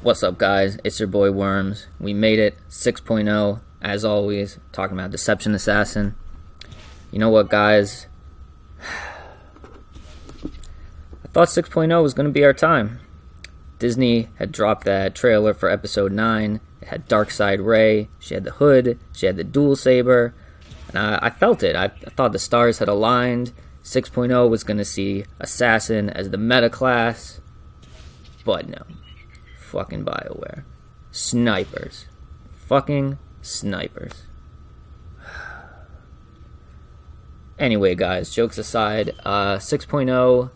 What's up, guys? It's your boy Worms. We made it. 6.0, as always, talking about Deception Assassin. You know what, guys? I thought 6.0 was going to be our time. Disney had dropped that trailer for episode 9. It had Darkseid Rey. She had the hood. She had the dual saber. And I felt it. I thought the stars had aligned. 6.0 was going to see Assassin as the meta class. But no. Fucking BioWare. Snipers. Fucking snipers. Anyway, guys, jokes aside, 6.0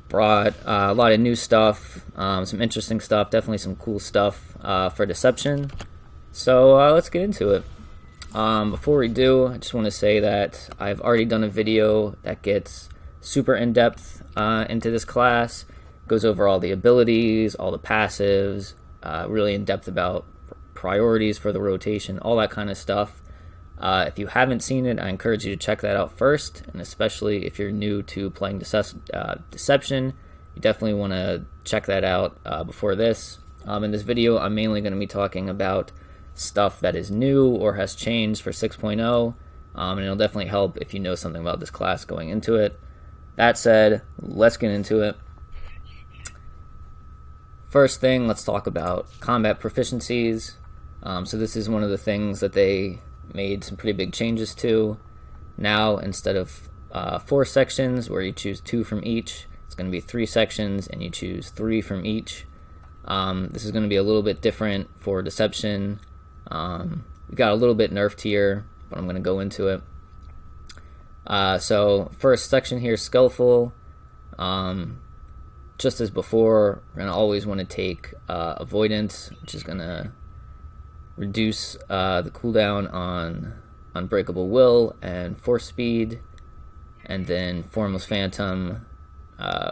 brought a lot of new stuff, some interesting stuff, definitely some cool stuff for Deception. So let's get into it. Before we do, I just want to say that I've already done a video that gets super in-depth into this class. Goes over all the abilities, all the passives, really in-depth about priorities for the rotation, all that kind of stuff. If you haven't seen it, I encourage you to check that out first, and especially if you're new to playing Deception, you definitely want to check that out before this. In this video, I'm mainly going to be talking about stuff that is new or has changed for 6.0, and it'll definitely help if you know something about this class going into it. That said, let's get into it. First thing, let's talk about combat proficiencies. So this is one of the things that they made some pretty big changes to. Now, instead of 4 sections where you choose 2 from each, it's going to be 3 sections and you choose 3 from each. This is going to be a little bit different for Deception. We got a little bit nerfed here, but I'm going to go into it. So first section here, Skillful. Just as before, we're going to always want to take Avoidance, which is going to reduce the cooldown on Unbreakable Will and Force Speed, and then Formless Phantom,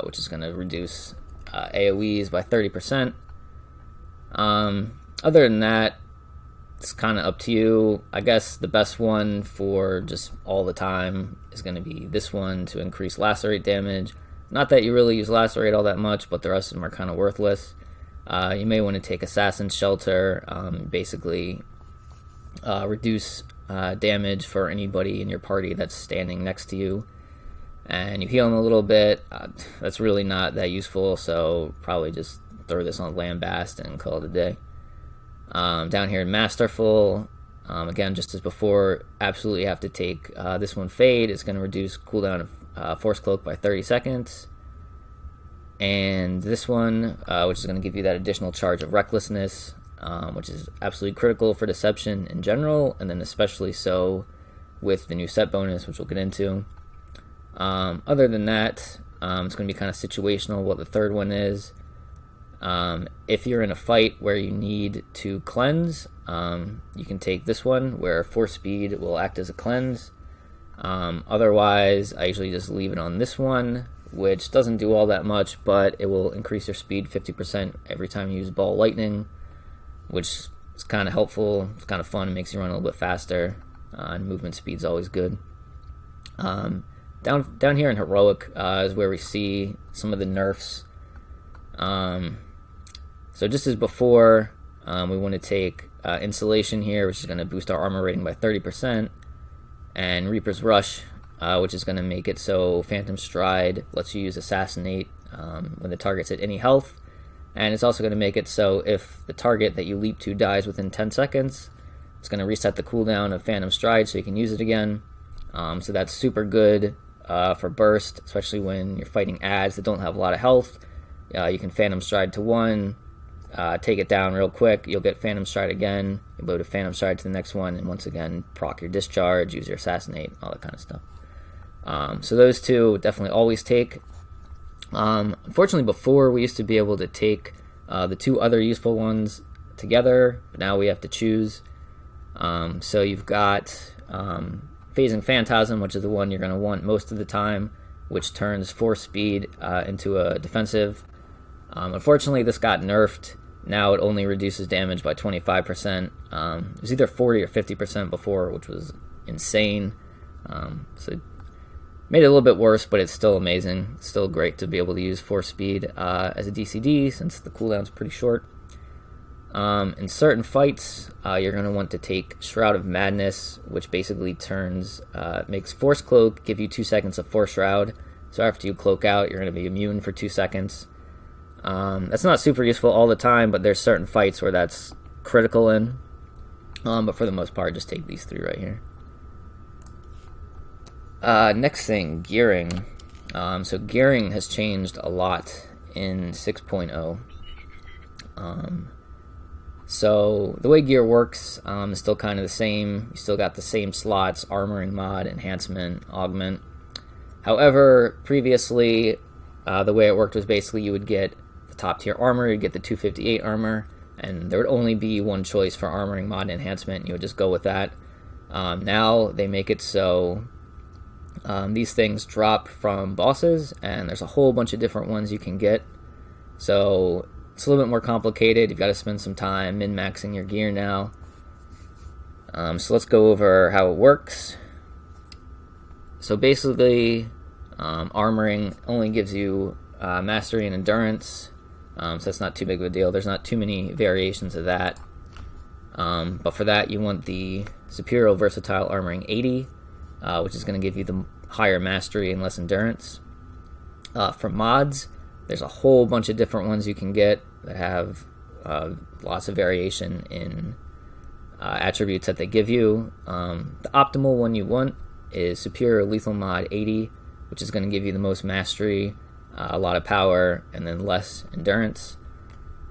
which is going to reduce AoEs by 30%. Other than that, it's kind of up to you. I guess the best one for just all the time is going to be this one to increase Lacerate damage. Not that you really use Lacerate all that much, but the rest of them are kind of worthless. You may want to take Assassin's Shelter, basically reduce damage for anybody in your party that's standing next to you. And you heal them a little bit. That's really not that useful, so probably just throw this on Lambast and call it a day. Down here in Masterful, again, just as before, absolutely have to take this one, Fade. It's going to reduce cooldown of Force Cloak by 30 seconds. And this one, which is going to give you that additional charge of Recklessness, which is absolutely critical for Deception in general, and then especially so with the new set bonus, which we'll get into. Other than that, it's going to be kind of situational what the third one is. If you're in a fight where you need to cleanse, you can take this one, where Force Speed will act as a cleanse. Otherwise, I usually just leave it on this one, which doesn't do all that much, but it will increase your speed 50% every time you use Ball Lightning, which is kind of helpful. It's kind of fun. It makes you run a little bit faster, and movement speed's always good. Down here in Heroic is where we see some of the nerfs. So just as before, we want to take Insulation here, which is going to boost our armor rating by 30%. And Reaper's Rush, which is going to make it so Phantom Stride lets you use Assassinate when the target's at any health. And it's also going to make it so if the target that you leap to dies within 10 seconds, it's going to reset the cooldown of Phantom Stride so you can use it again. So that's super good for Burst, especially when you're fighting ads that don't have a lot of health. You can Phantom Stride to 1, take it down real quick, you'll get Phantom Stride again, you'll go to Phantom Stride to the next one, and once again proc your Discharge, use your Assassinate, all that kind of stuff. So those two definitely always take. Unfortunately, before we used to be able to take the 2 other useful ones together, but now we have to choose. So you've got Phasing Phantasm, which is the one you're going to want most of the time, which turns Force Speed into a defensive. Unfortunately, this got nerfed. Now it only reduces damage by 25%. It was either 40 or 50% before, which was insane. So it made it a little bit worse, but it's still amazing. It's still great to be able to use Force Speed as a DCD, since the cooldown's pretty short. In certain fights, you're going to want to take Shroud of Madness, which basically makes Force Cloak give you 2 seconds of Force Shroud. So after you cloak out, you're going to be immune for 2 seconds. That's not super useful all the time, but there's certain fights where that's critical in. But for the most part, just take these 3 right here. Next thing, gearing. So gearing has changed a lot in 6.0. So the way gear works is still kind of the same. You still got the same slots: armoring mod, enhancement, augment. However, previously, the way it worked was basically you would get the top tier armor, you'd get the 258 armor, and there would only be one choice for armoring mod and enhancement, and you would just go with that. Now they make it so these things drop from bosses, and there's a whole bunch of different ones you can get. So it's a little bit more complicated. You've got to spend some time min-maxing your gear now. So let's go over how it works. So basically, armoring only gives you mastery and endurance, so that's not too big of a deal. There's not too many variations of that. But for that, you want the Superior Versatile Armoring 80, which is going to give you the higher mastery and less endurance. For mods, there's a whole bunch of different ones you can get that have lots of variation in attributes that they give you. The optimal one you want is Superior Lethal Mod 80, which is going to give you the most mastery, a lot of power, and then less endurance.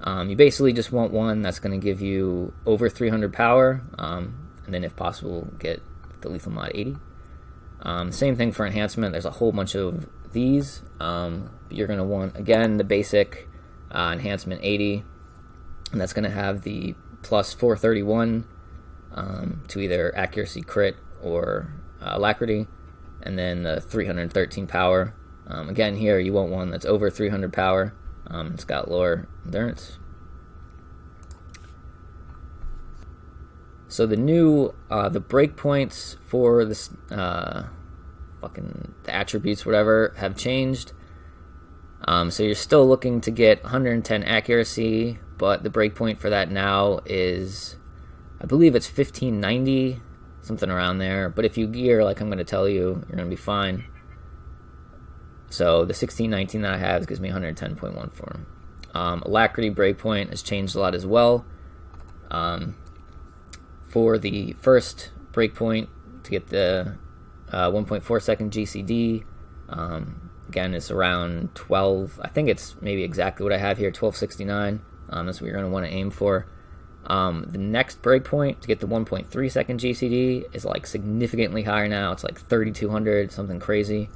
You basically just want one that's going to give you over 300 power, and then if possible, get the Lethal Mod 80. Same thing for enhancement. There's a whole bunch of these. You're going to want, again, the basic enhancement 80, and that's going to have the plus 431 to either accuracy, crit, or Alacrity, and then the 313 power. Again, here you want one that's over 300 power. It's got lower endurance. So the new the breakpoints for this the attributes, whatever, have changed. So you're still looking to get 110 accuracy, but the breakpoint for that now is, I believe it's 1590. Something around there, but if you gear like I'm going to tell you, you're going to be fine. So the 1619 that I have gives me 110.14. Alacrity breakpoint has changed a lot as well. For the first breakpoint to get the 1.4 second GCD, again it's around 12. I think it's maybe exactly what I have here, 1269. That's what you're going to want to aim for. The next breakpoint to get the 1.3 second GCD is like significantly higher now. It's like 3200, something crazy.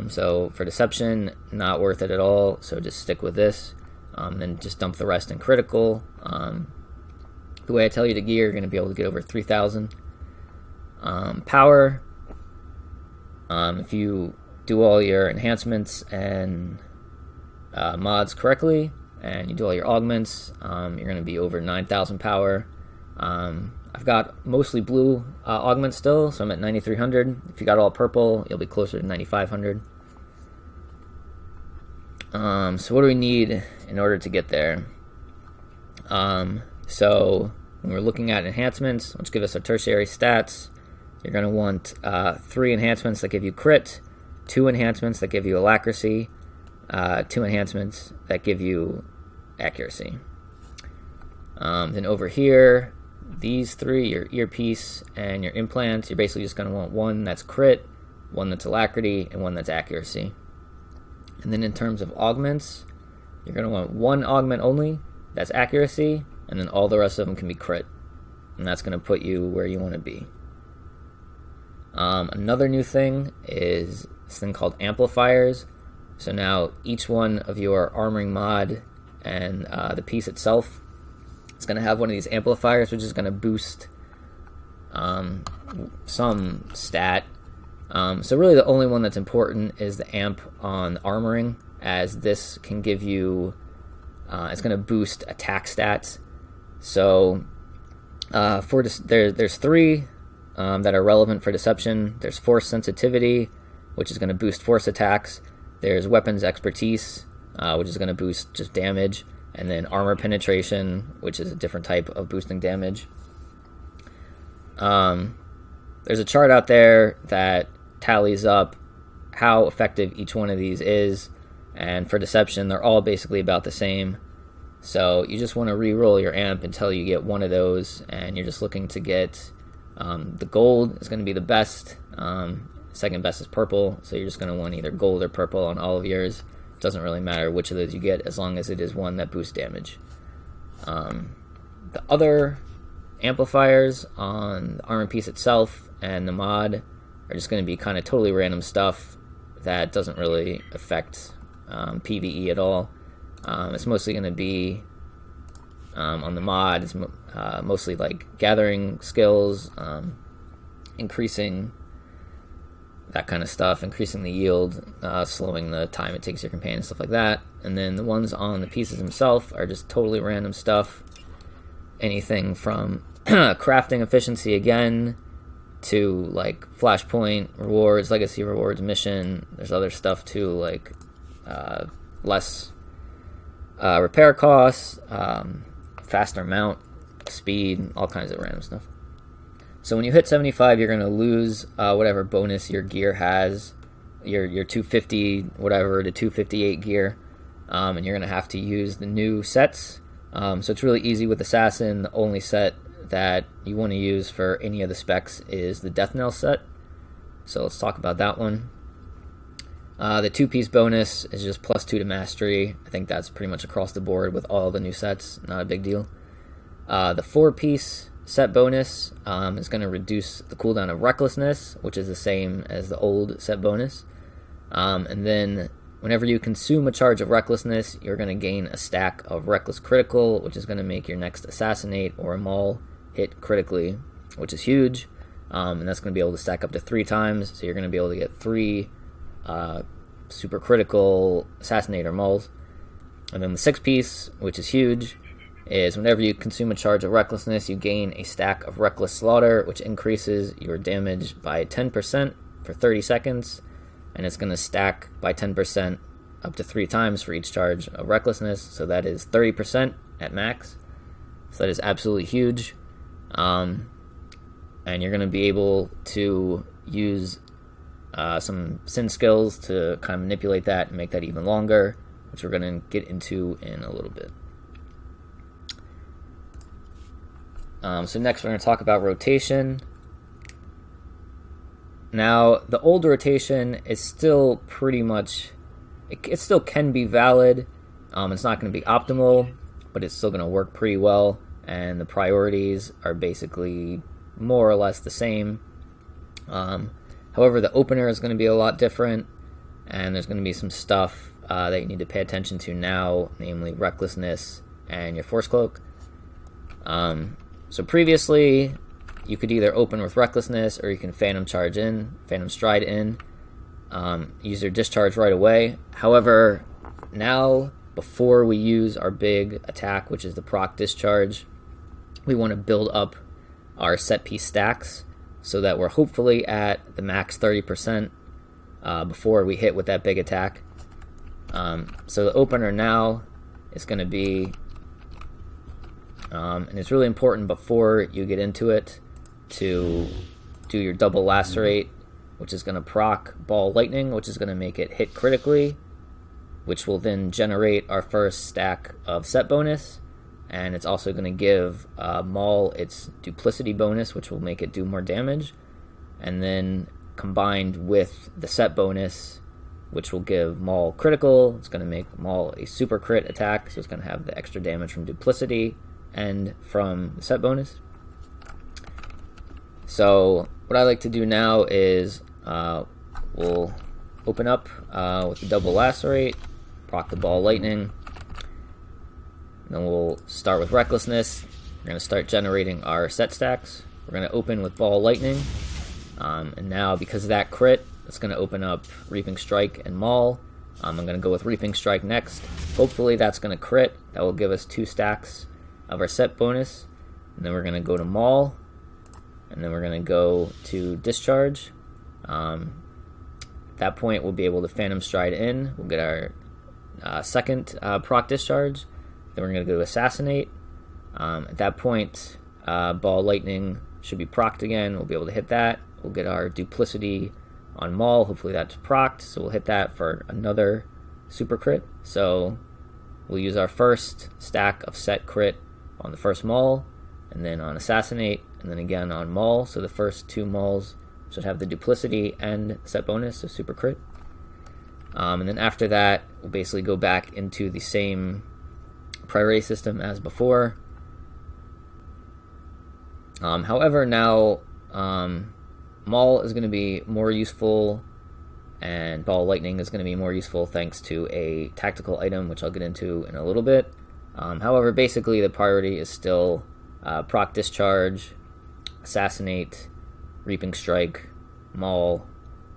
So for deception, not worth it at all. So just stick with this. Then just dump the rest in critical. The way I tell you to gear, you're going to be able to get over 3000. Power. If you do all your enhancements and mods correctly, and you do all your augments, you're going to be over 9,000 power. I've got mostly blue augments still, so I'm at 9,300. If you got all purple, you'll be closer to 9,500. So what do we need in order to get there? So when we're looking at enhancements, which give us our tertiary stats, you're going to want 3 enhancements that give you crit, 2 enhancements that give you alacrity, 2 enhancements that give you accuracy. Then over here, these 3, your earpiece and your implants, you're basically just going to want one that's crit, one that's alacrity, and one that's accuracy. And then in terms of augments, you're going to want one augment only, that's accuracy, and then all the rest of them can be crit. And that's going to put you where you want to be. Another new thing is this thing called Amplifiers. So now each one of your armoring mod and the piece itself is going to have one of these amplifiers, which is going to boost some stat. So really the only one that's important is the amp on armoring, as this can give you, it's going to boost attack stats. So there's 3 that are relevant for deception. There's force sensitivity, which is going to boost force attacks. There's weapons expertise, which is going to boost just damage. and then armor penetration, which is a different type of boosting damage. There's a chart out there that tallies up how effective each one of these is, and for deception they're all basically about the same. So you just want to re-roll your amp until you get one of those, and you're just looking to get the gold is going to be the best. Second best is purple, so you're just going to want either gold or purple on all of yours. It doesn't really matter which of those you get as long as it is one that boosts damage. The other amplifiers on the armor piece itself and the mod are just going to be kind of totally random stuff that doesn't really affect PvE at all. It's mostly going to be on the mod. It's mostly like gathering skills, increasing that kind of stuff, increasing the yield, slowing the time it takes your companion, stuff like that. And then the ones on the pieces themselves are just totally random stuff. Anything from crafting efficiency again to like flashpoint rewards, legacy rewards, mission. There's other stuff too, like less repair costs, faster mount speed, all kinds of random stuff. So when you hit 75, you're going to lose whatever bonus your gear has, your 250 whatever to 258 gear, and you're going to have to use the new sets. So it's really easy with Assassin. The only set that you want to use for any of the specs is the Death Knell set. So let's talk about that one. The 2-piece bonus is just +2 to mastery. I think that's pretty much across the board with all the new sets. Not a big deal. The 4-piece set bonus is going to reduce the cooldown of recklessness, which is the same as the old set bonus. And then whenever you consume a charge of recklessness, you're going to gain a stack of reckless critical, which is going to make your next assassinate or a maul hit critically, which is huge. And that's going to be able to stack up to 3 times, so you're going to be able to get 3 super critical assassinate or mauls. And then the 6-piece, which is huge, is whenever you consume a charge of recklessness, you gain a stack of reckless slaughter, which increases your damage by 10% for 30 seconds, and it's going to stack by 10% up to 3 times for each charge of recklessness, so that is 30% at max. So that is absolutely huge. And you're going to be able to use some sin skills to kind of manipulate that and make that even longer, which we're going to get into in a little bit. So next we're going to talk about rotation. Now, the old rotation is still pretty much, it still can be valid. It's not going to be optimal, but it's still going to work pretty well, and the priorities are basically more or less the same. However, the opener is going to be a lot different, and there's going to be some stuff that you need to pay attention to now, namely recklessness and your force cloak. So previously, you could either open with recklessness, or you can phantom stride in, use your discharge right away. However, now, before we use our big attack, which is the proc discharge, we want to build up our set piece stacks so that we're hopefully at the max 30% before we hit with that big attack. So the opener now is going to be, and it's really important before you get into it to do your double lacerate, which is going to proc ball lightning, which is going to make it hit critically, which will then generate our first stack of set bonus, and it's also going to give Maul its duplicity bonus, which will make it do more damage, and then combined with the set bonus, which will give Maul critical, it's going to make Maul a super crit attack, so it's going to have the extra damage from duplicity and from the set bonus. So what I like to do now is we'll open up with the double lacerate, proc the ball lightning, then we'll start with recklessness. We're going to start generating our set stacks. We're going to open with ball lightning, and now because of that crit, it's going to open up Reaping Strike and Maul. I'm going to go with Reaping Strike next. Hopefully that's going to crit. That will give us 2 stacks of our set bonus, and then we're going to go to Maul, and then we're going to go to Discharge. At that point, we'll be able to Phantom Stride in. We'll get our second proc Discharge, Then we're going to go to Assassinate. At that point, Ball Lightning should be procced again. We'll be able to hit that. We'll get our Duplicity on Maul. Hopefully that's procced. So we'll hit that for another super crit. So we'll use our first stack of set crit on the first Maul, and then on Assassinate, and then again on Maul. So the first two Mauls should have the Duplicity and set bonus, so super crit. And then after that, we'll basically go back into the same priority system as before. However, now Maul is going to be more useful, and Ball Lightning is going to be more useful thanks to a tactical item, which I'll get into in a little bit. However, basically the priority is still proc Discharge, Assassinate, Reaping Strike, Maul,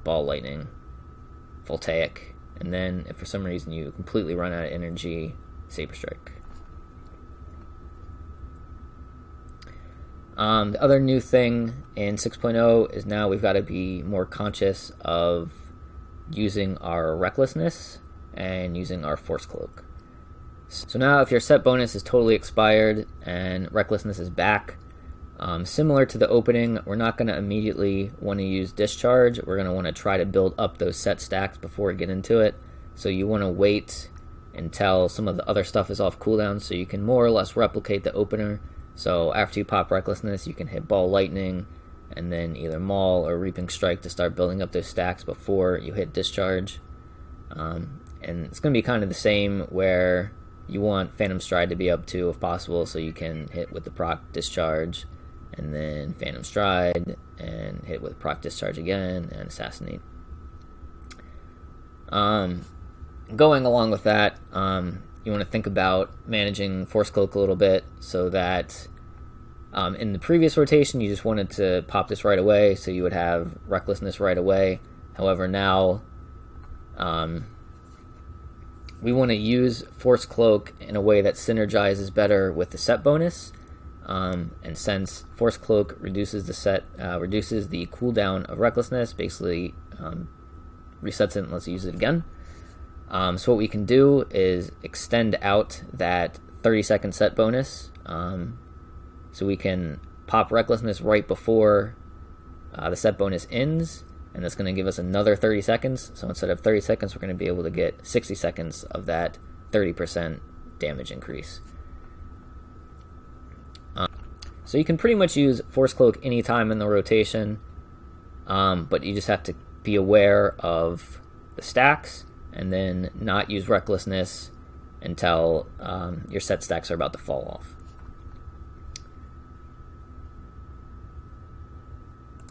Ball Lightning, Voltaic, and then if for some reason you completely run out of energy, Saber Strike. The other new thing in 6.0 is now we've got to be more conscious of using our Recklessness and using our Force Cloak. So now if your set bonus is totally expired and Recklessness is back, similar to the opening, we're not going to immediately want to use Discharge. We're going to want to try to build up those set stacks before we get into it. So you want to wait until some of the other stuff is off cooldown so you can more or less replicate the opener. So after you pop Recklessness, you can hit Ball Lightning and then either Maul or Reaping Strike to start building up those stacks before you hit Discharge. And it's going to be kind of the same where you want Phantom Stride to be up to if possible, so you can hit with the proc Discharge and then Phantom Stride and hit with proc Discharge again and Assassinate. Going along with that, you want to think about managing Force Cloak a little bit so that in the previous rotation you just wanted to pop this right away, so you would have Recklessness right away. However, now we want to use Force Cloak in a way that synergizes better with the set bonus. And since Force Cloak reduces the cooldown of Recklessness, basically resets it and lets you use it again. So what we can do is extend out that 30-second set bonus. So we can pop Recklessness right before the set bonus ends, and that's going to give us another 30 seconds. So instead of 30 seconds, we're going to be able to get 60 seconds of that 30% damage increase. So you can pretty much use Force Cloak anytime in the rotation, but you just have to be aware of the stacks and then not use Recklessness until your set stacks are about to fall off.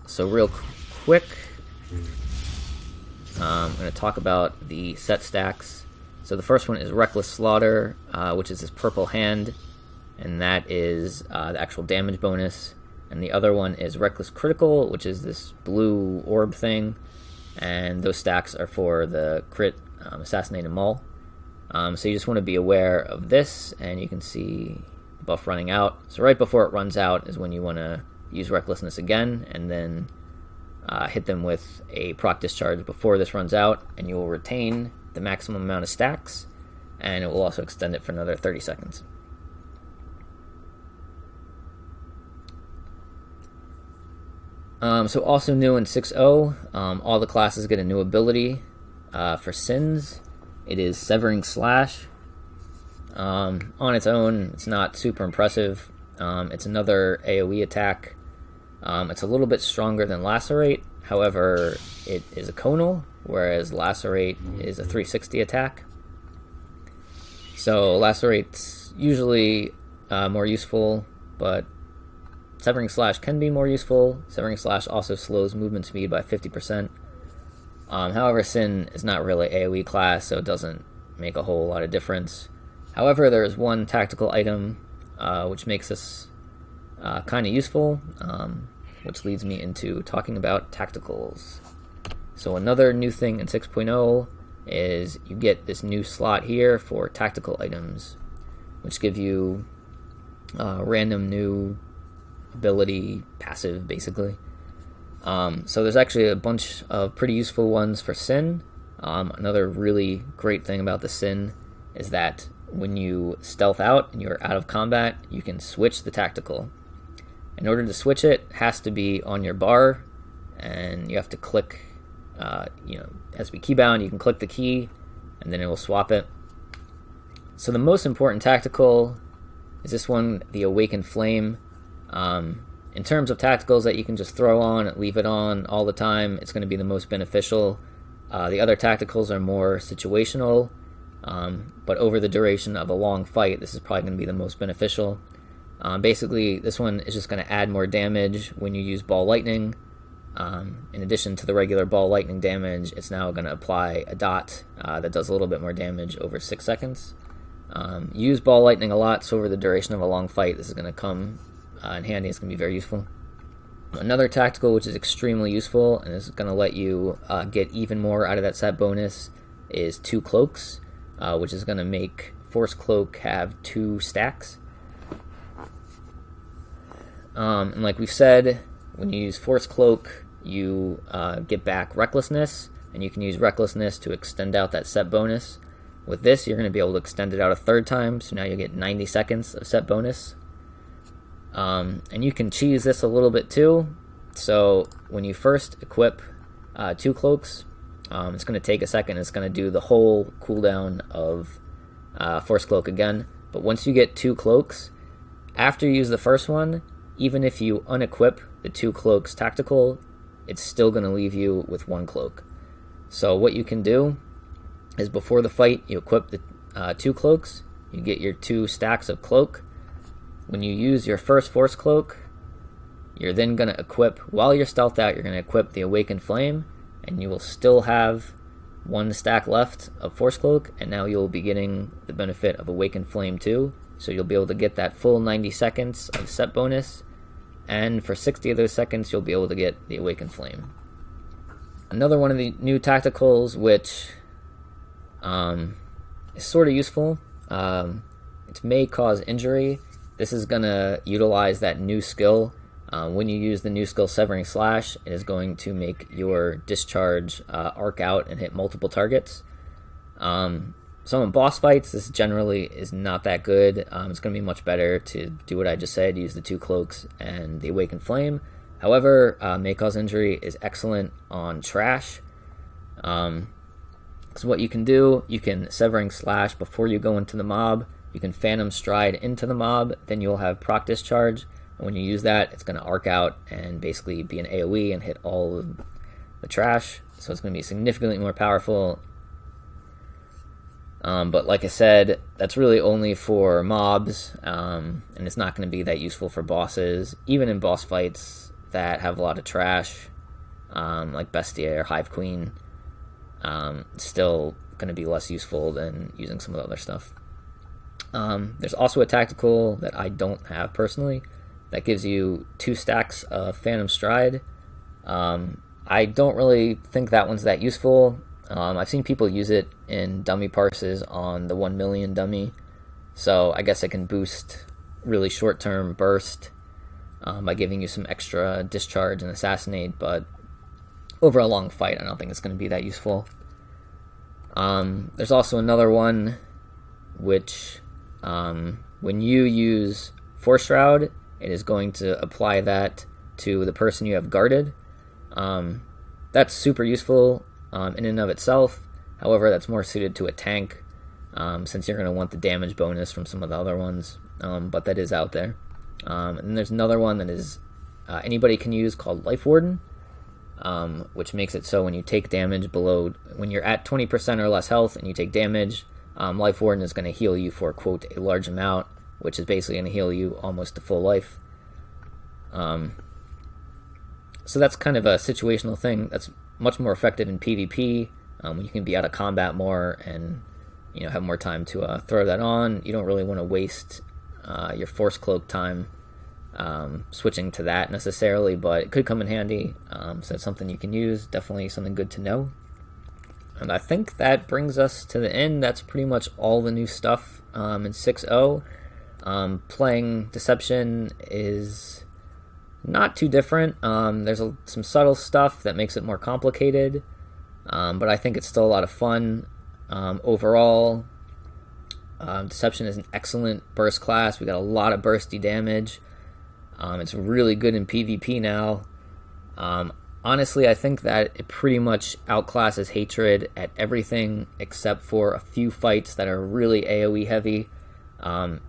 So real quick, I'm going to talk about the set stacks. So the first one is Reckless Slaughter, which is this purple hand, and that is the actual damage bonus. And the other one is Reckless Critical, which is this blue orb thing, and those stacks are for the crit, Assassinate, and Maul. So you just want to be aware of this, and you can see the buff running out. So right before it runs out is when you want to use Recklessness again, and then hit them with a proc Discharge before this runs out, and you will retain the maximum amount of stacks, and it will also extend it for another 30 seconds. So also new in 6.0, all the classes get a new ability for Sins. It is Severing Slash. On its own, it's not super impressive. It's another AoE attack. It's a little bit stronger than Lacerate. However, it is a conal, whereas Lacerate is a 360 attack. So Lacerate's usually more useful, but Severing Slash can be more useful. Severing Slash also slows movement speed by 50%. However, Sin is not really AoE class, so it doesn't make a whole lot of difference. However, there is one tactical item which makes this kind of useful, which leads me into talking about tacticals. So another new thing in 6.0 is you get this new slot here for tactical items, which give you random new ability passive, basically. So there's actually a bunch of pretty useful ones for Sin. Another really great thing about the Sin is that when you stealth out and you're out of combat, you can switch the tactical. In order to switch it, it has to be on your bar, and you have to click, as we keybound, you can click the key, and then it will swap it. So the most important tactical is this one, the Awakened Flame. In terms of tacticals that you can just throw on, leave it on all the time, it's going to be the most beneficial. The other tacticals are more situational, but over the duration of a long fight, this is probably going to be the most beneficial. Basically, this one is just going to add more damage when you use Ball Lightning. In addition to the regular Ball Lightning damage, it's now going to apply a dot that does a little bit more damage over 6 seconds. Use Ball Lightning a lot, so over the duration of a long fight, this is going to come in handy. It's going to be very useful. Another tactical which is extremely useful and is going to let you get even more out of that set bonus is 2 Cloaks, which is going to make Force Cloak have 2 stacks. And like we've said, when you use Force Cloak, you get back Recklessness, and you can use Recklessness to extend out that set bonus. With this, you're going to be able to extend it out a 3rd time, so now you get 90 seconds of set bonus. And you can cheese this a little bit too. So when you first equip 2 Cloaks, it's going to take a second. It's going to do the whole cooldown of Force Cloak again. But once you get 2 Cloaks, after you use the first one, even if you unequip the 2 Cloaks tactical, it's still going to leave you with 1 Cloak. So what you can do is before the fight, you equip the 2 Cloaks, you get your 2 stacks of Cloak. When you use your first Force Cloak, you're then going to equip, while you're stealthed out, you're going to equip the Awakened Flame, and you will still have 1 stack left of Force Cloak, and now you'll be getting the benefit of Awakened Flame too. So you'll be able to get that full 90 seconds of set bonus, and for 60 of those seconds, you'll be able to get the Awakened Flame. Another one of the new tacticals, which is sort of useful, it may cause injury. This is going to utilize that new skill. When you use the new skill Severing Slash, it is going to make your Discharge arc out and hit multiple targets. So in boss fights, this generally is not that good. It's going to be much better to do what I just said, use the 2 Cloaks and the Awakened Flame. However, may cause injury is excellent on trash. So what you can do, you can Severing Slash before you go into the mob. You can Phantom Stride into the mob, then you'll have proc Discharge. And when you use that, it's going to arc out and basically be an AoE and hit all of the trash. So it's going to be significantly more powerful. But like I said, that's really only for mobs, and it's not going to be that useful for bosses. Even in boss fights that have a lot of trash, like Bestia or Hive Queen, still going to be less useful than using some of the other stuff. There's also a tactical that I don't have personally that gives you 2 stacks of Phantom Stride. I don't really think that one's that useful. I've seen people use it in dummy parses on the 1 million dummy, so I guess it can boost really short-term burst by giving you some extra discharge and assassinate, but over a long fight, I don't think it's going to be that useful. There's also another one which, when you use Force Shroud, it is going to apply that to the person you have guarded. That's super useful in and of itself. However, that's more suited to a tank, since you're going to want the damage bonus from some of the other ones, but that is out there. And then there's another one that is anybody can use called Life Warden, which makes it so when you take damage when you're at 20% or less health and you take damage, Life Warden is going to heal you for, quote, a large amount, which is basically going to heal you almost to full life. So that's kind of a situational thing that's much more effective in PvP, when you can be out of combat more and have more time to throw that on. You don't really want to waste your Force Cloak time switching to that necessarily, but it could come in handy. So it's something you can use, definitely something good to know. And I think that brings us to the end. That's pretty much all the new stuff in 6.0. Playing Deception is not too different. There's some subtle stuff that makes it more complicated, but I think it's still a lot of fun. Overall, Deception is an excellent burst class. We got a lot of bursty damage. It's really good in PvP now. Honestly, I think that it pretty much outclasses Hatred at everything except for a few fights that are really AoE heavy.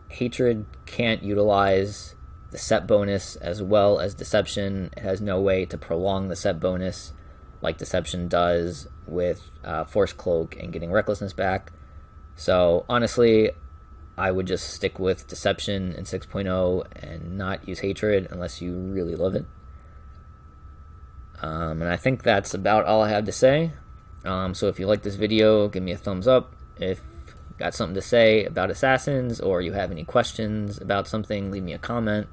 Hatred can't utilize the set bonus as well as Deception. It has no way to prolong the set bonus like Deception does with Force Cloak and getting Recklessness back. So honestly, I would just stick with Deception in 6.0 and not use Hatred unless you really love it. And I think that's about all I have to say. So if you like this video, give me a thumbs up. If you got something to say about Assassins or you have any questions about something, leave me a comment.